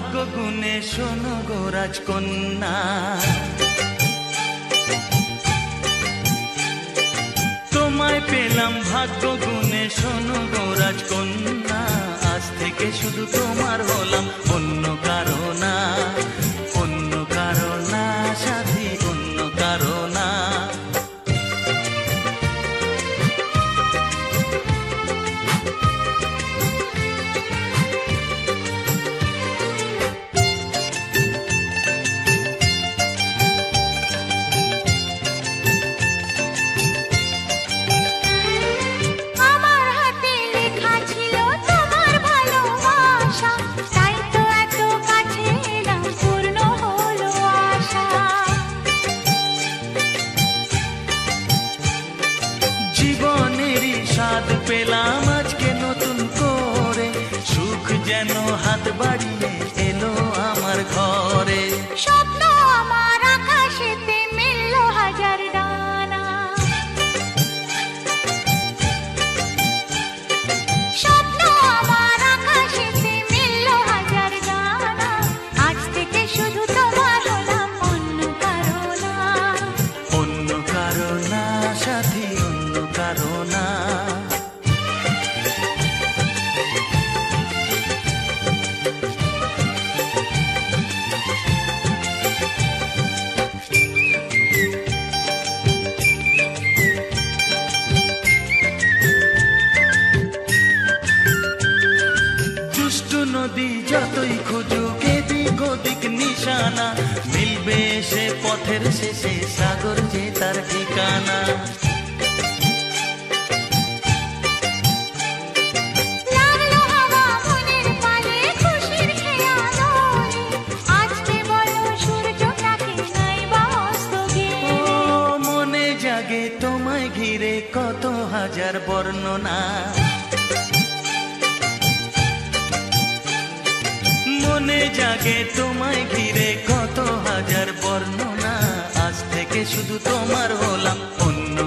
ভাগ্য গুণে শোনো গো রাজকন্যা, তোমায় পেলাম ভাগ্য গুণে শোনো গো রাজকন্যা। আজ থেকে শুধু তোমার হলাম, অন্য কারো না, অন্য কারো না সাথী, অন্য কারো না। পেলাম আজকে নতুন করে, সুখ যেন হাত বাড়িয়ে এলো আমার ঘরে। স্বপ্ন আমার আকাশেতে মিলল হাজার ডানা, স্বপ্ন আমার আকাশেতে মিলল হাজার ডানা। আজ থেকে শুধু তোমার হলাম, অন্য কারো না, অন্য কারো না সাথী, অন্য কারো না। নদী যতই খুঁজুক এদিক ওদিক নিশানা, মিলবে সে পথের শেষে সাগর যে তার ঠিকানা। মনে জাগে তোমায় ঘিরে কত হাজার বর্ণনা, মনে জাগে তোমায় ঘিরে কত হাজার বর্ণনা। আজ থেকে শুধু তোমার হলাম, অন্য